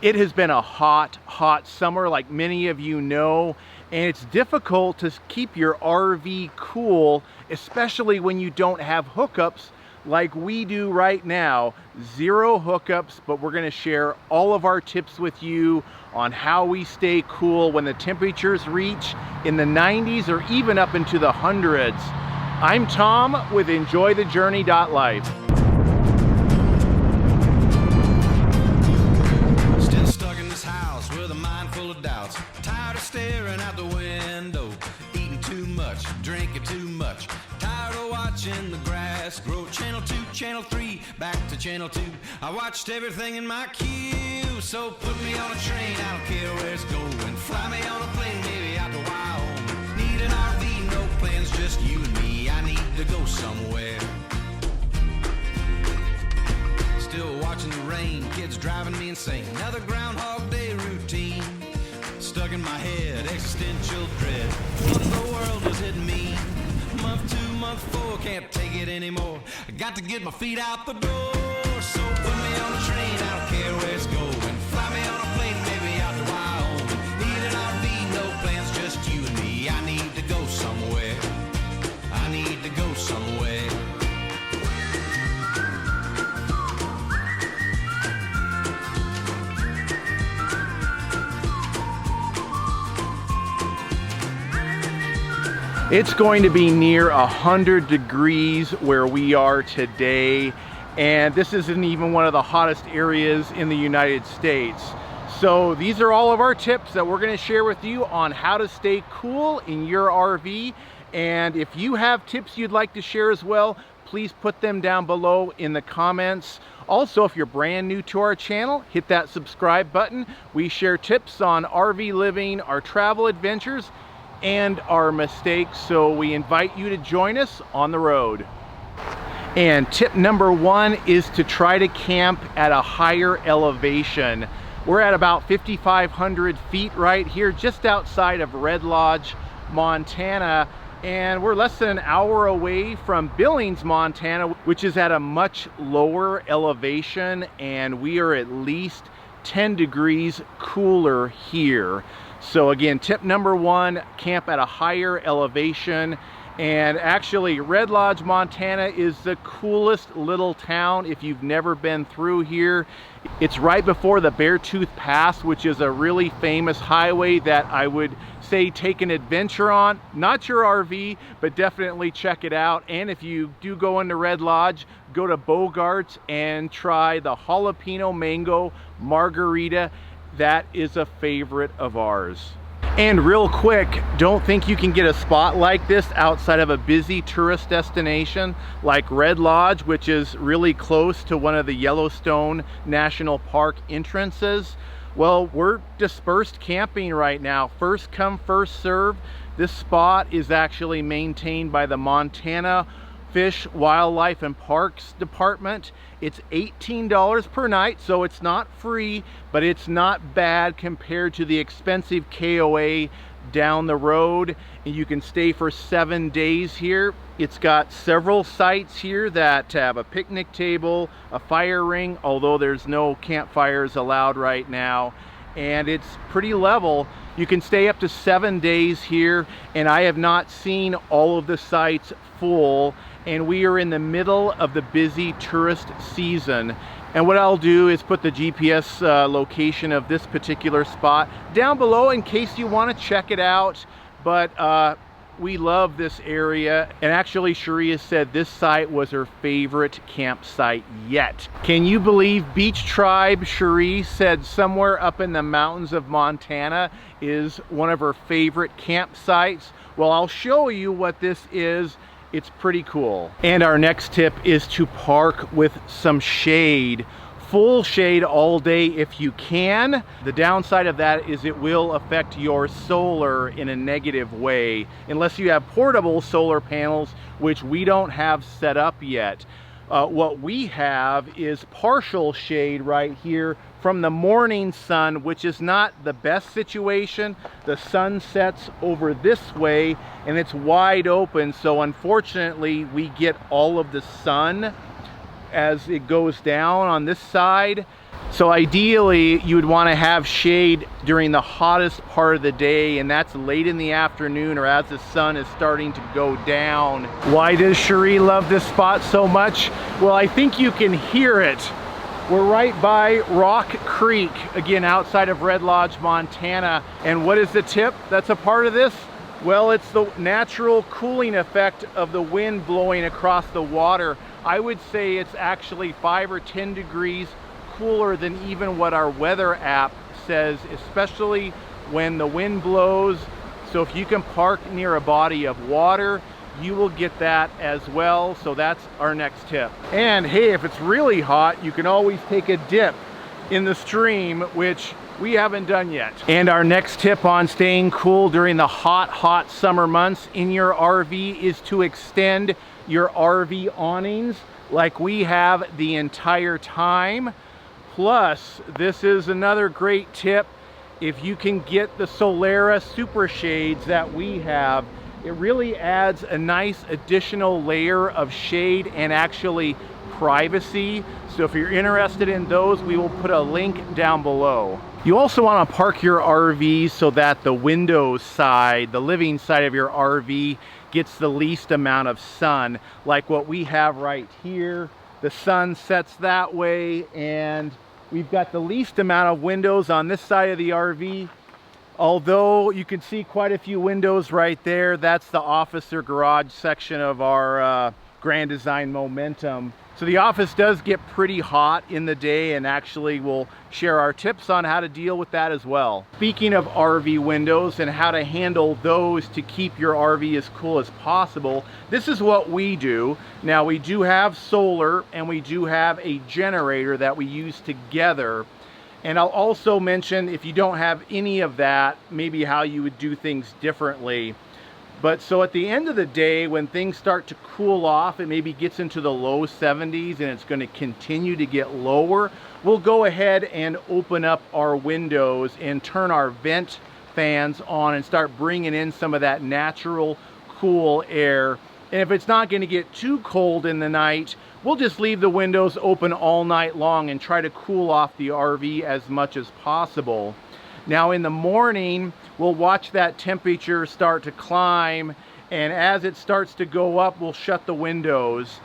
It has been a hot summer, like many of you know, and it's difficult to keep your RV cool, especially when you don't have hookups like we do right now. Zero hookups, but we're going to share all of our tips with you on how we stay cool when the temperatures reach in the 90s or even up into the hundreds. I'm Tom with EnjoyTheJourney.Life. Still stuck in this house with a mind full of doubts. Tired of staring out the window. Eating too much, drinking too much. Tired of watching the grass grow. Channel 2, Channel 3, back to Channel 2. I watched everything in my queue. So put me on a train, I don't care where it's going. Fly me on a plane, maybe out to Wyoming. Need an RV, no plans, just you and me. I need to go somewhere. Still watching the rain, kids driving me insane. Another Groundhog Day routine. Stuck in my head, existential dread. What in the world does it mean? Month 2, month 4, can't take it anymore. I got to get my feet out the door. So put me on a train, I don't care where it's going. Fly me on a plane, maybe out to Wyoming. Need an RV, no plans, just you and me. I need to go somewhere. I need to go somewhere. It's going to be near 100 degrees where we are today, and this isn't even one of the hottest areas in the United States. So these are all of our tips that we're going to share with you on how to stay cool in your RV. And if you have tips you'd like to share as well, please put them down below in the comments. Also, if you're brand new to our channel, hit that subscribe button. We share tips on RV living, our travel adventures, and our mistakes, so we invite you to join us on the road. And tip number 1 is to try to camp at a higher elevation. We're at about 5,500 feet right here, just outside of Red Lodge, Montana, and we're less than an hour away from Billings, Montana, which is at a much lower elevation, and we are at least 10 degrees cooler here. So again, tip number 1, camp at a higher elevation. And actually, Red Lodge, Montana is the coolest little town if you've never been through here. It's right before the Beartooth Pass, which is a really famous highway that I would say take an adventure on. Not your RV, but definitely check it out. And if you do go into Red Lodge, go to Bogart's and try the jalapeno mango margarita. That is a favorite of ours. And real quick, don't think you can get a spot like this outside of a busy tourist destination like Red Lodge, which is really close to one of the Yellowstone National Park entrances. Well, we're dispersed camping right now. First come, first serve. This spot is actually maintained by the Montana Fish, Wildlife and Parks Department. It's $18 per night, so it's not free, but it's not bad compared to the expensive KOA down the road. And you can stay for 7 days here. It's got several sites here that have a picnic table, a fire ring, although there's no campfires allowed right now, and it's pretty level. You can stay up to 7 days here, and I have not seen all of the sites full, and we are in the middle of the busy tourist season. And what I'll do is put the GPS location of this particular spot down below in case you want to check it out. But we love this area, and actually Cheri has said this site was her favorite campsite yet. Can you believe Beach Tribe, Cheri said somewhere up in the mountains of Montana is one of her favorite campsites? Well, I'll show you what this is. It's pretty cool. And our next tip is to park with some shade. Full shade all day if you can. The downside of that is it will affect your solar in a negative way, unless you have portable solar panels, which we don't have set up yet. What we have is partial shade right here from the morning sun, which is not the best situation. The sun sets over this way and it's wide open, so unfortunately we get all of the sun as it goes down on this side. So ideally, you would want to have shade during the hottest part of the day, and that's late in the afternoon or as the sun is starting to go down. Why does Cheri love this spot so much? Well, I think you can hear it. We're right by Rock Creek, again outside of Red Lodge, Montana. And what is the tip that's a part of this? Well, it's the natural cooling effect of the wind blowing across the water. I would say it's actually 5 or 10 degrees cooler than even what our weather app says, especially when the wind blows. So if you can park near a body of water, you will get that as well. So that's our next tip. And hey, if it's really hot, you can always take a dip in the stream, which we haven't done yet. And our next tip on staying cool during the hot summer months in your RV is to extend your RV awnings like we have the entire time. Plus, this is another great tip. If you can get the Solera Super Shades that we have, it really adds a nice additional layer of shade and actually privacy. So if you're interested in those, we will put a link down below. You also want to park your RV so that the window side, the living side of your RV, gets the least amount of sun, like what we have right here. The sun sets that way, and we've got the least amount of windows on this side of the RV. Although you can see quite a few windows right there, that's the office or garage section of our Grand Design Momentum. So the office does get pretty hot in the day, and actually we'll share our tips on how to deal with that as well. Speaking of RV windows and how to handle those to keep your RV as cool as possible, this is what we do. Now, we do have solar and we do have a generator that we use together. And I'll also mention, if you don't have any of that, maybe how you would do things differently. But so at the end of the day, when things start to cool off, it maybe gets into the low 70s and it's going to continue to get lower, we'll go ahead and open up our windows and turn our vent fans on and start bringing in some of that natural cool air. And if it's not going to get too cold in the night, we'll just leave the windows open all night long and try to cool off the RV as much as possible. Now in the morning, we'll watch that temperature start to climb, and as it starts to go up, we'll shut the windows.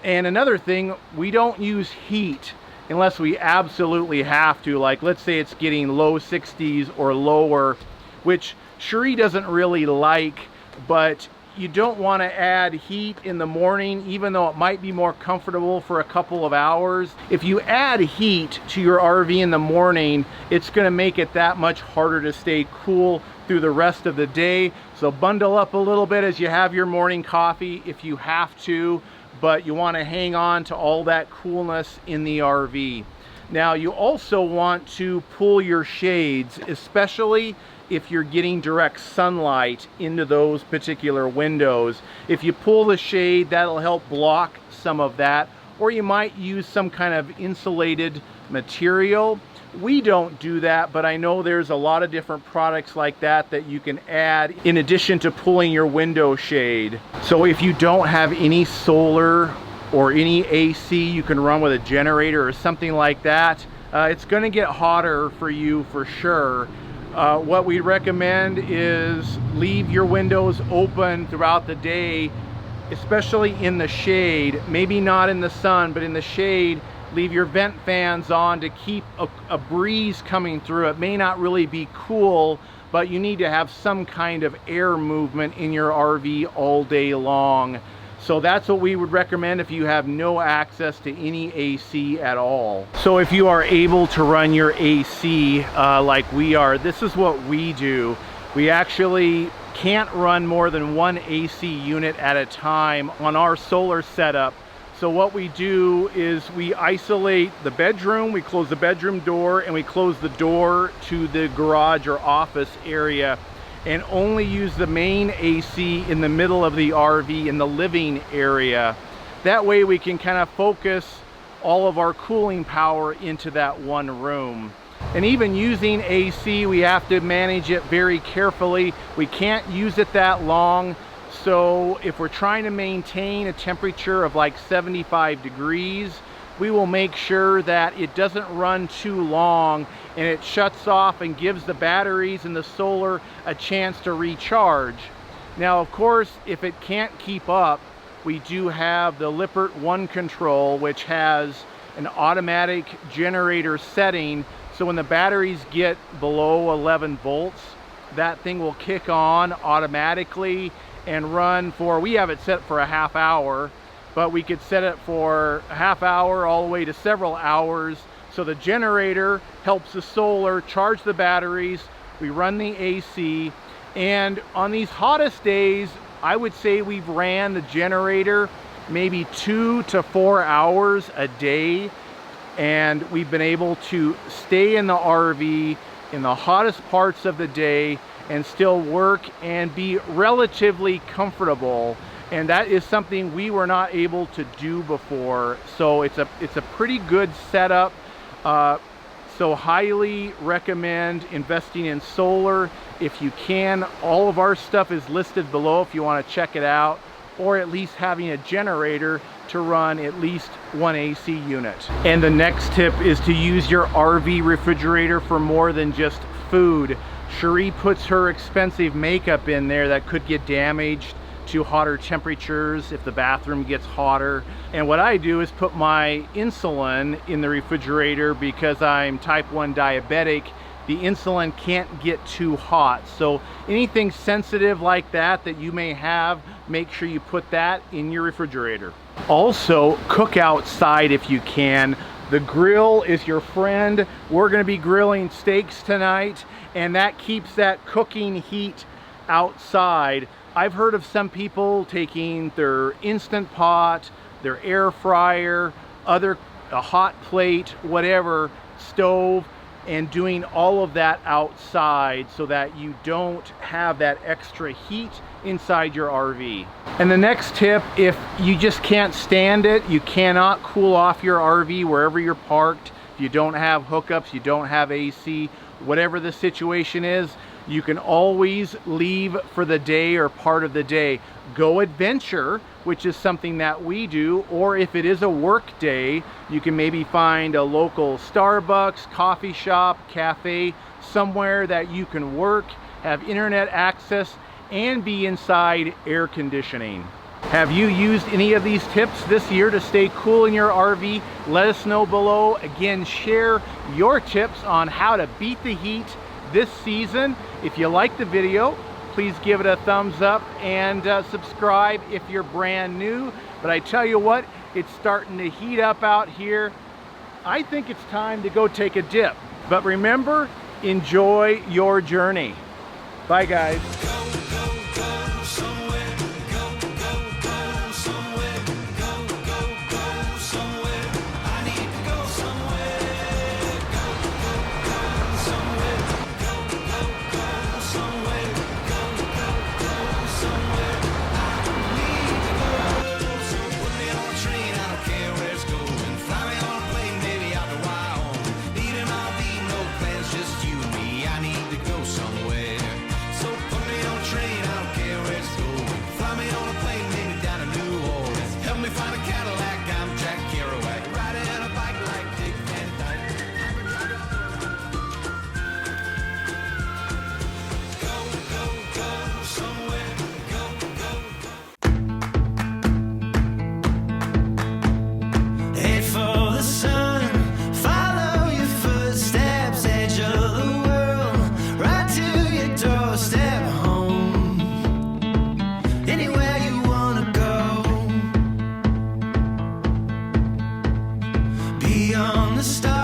And another thing, we don't use heat unless we absolutely have to. Like, let's say it's getting low 60s or lower, which Cheri doesn't really like, but you don't want to add heat in the morning, even though it might be more comfortable for a couple of hours. If you add heat to your RV in the morning, it's going to make it that much harder to stay cool through the rest of the day. So bundle up a little bit as you have your morning coffee if you have to, but you want to hang on to all that coolness in the RV. Now, you also want to pull your shades, especially if you're getting direct sunlight into those particular windows. If you pull the shade, that'll help block some of that, or you might use some kind of insulated material. We don't do that, but I know there's a lot of different products like that that you can add in addition to pulling your window shade. So if you don't have any solar or any AC you can run with a generator or something like that, it's going to get hotter for you for sure. What we recommend is leave your windows open throughout the day, especially in the shade. Maybe not in the sun, but in the shade, leave your vent fans on to keep a breeze coming through. It may not really be cool, but you need to have some kind of air movement in your RV all day long. So that's what we would recommend if you have no access to any AC at all. So if you are able to run your AC like we are, this is what we do. We actually can't run more than one AC unit at a time on our solar setup. So what we do is we isolate the bedroom, we close the bedroom door, and we close the door to the garage or office area, and only use the main AC in the middle of the RV in the living area. That way we can kind of focus all of our cooling power into that one room. And even using AC, we have to manage it very carefully. We can't use it that long. So if we're trying to maintain a temperature of like 75 degrees, we will make sure that it doesn't run too long and it shuts off and gives the batteries and the solar a chance to recharge. Now, of course, if it can't keep up, we do have the Lippert One control, which has an automatic generator setting. So when the batteries get below 11 volts, that thing will kick on automatically and run for, we have it set for a half hour, but we could set it for a half hour all the way to several hours. So the generator helps the solar charge the batteries. We run the AC, and on these hottest days, I would say we've ran the generator maybe 2 to 4 hours a day, and we've been able to stay in the RV in the hottest parts of the day and still work and be relatively comfortable. And that is something we were not able to do before. So it's a pretty good setup. So highly recommend investing in solar if you can. All of our stuff is listed below if you want to check it out, or at least having a generator to run at least one AC unit. And the next tip is to use your RV refrigerator for more than just food. Cheri puts her expensive makeup in there that could get damaged to hotter temperatures if the bathroom gets hotter. And what I do is put my insulin in the refrigerator because I'm type 1 diabetic. The insulin can't get too hot. So anything sensitive like that you may have, make sure you put that in your refrigerator. Also, cook outside if you can. The grill is your friend. We're gonna be grilling steaks tonight, and that keeps that cooking heat outside. I've heard of some people taking their Instant Pot, their air fryer, a hot plate, whatever, stove, and doing all of that outside so that you don't have that extra heat inside your RV. And the next tip, if you just can't stand it, you cannot cool off your RV wherever you're parked, if you don't have hookups, you don't have AC, whatever the situation is, you can always leave for the day or part of the day. Go adventure, which is something that we do, or if it is a work day, you can maybe find a local Starbucks, coffee shop, cafe, somewhere that you can work, have internet access, and be inside air conditioning. Have you used any of these tips this year to stay cool in your RV? Let us know below. Again, share your tips on how to beat the heat this season. If you like the video, please give it a thumbs up and subscribe if you're brand new. But I tell you what, it's starting to heat up out here. I think it's time to go take a dip. But remember, enjoy your journey. Bye, guys. On the stars.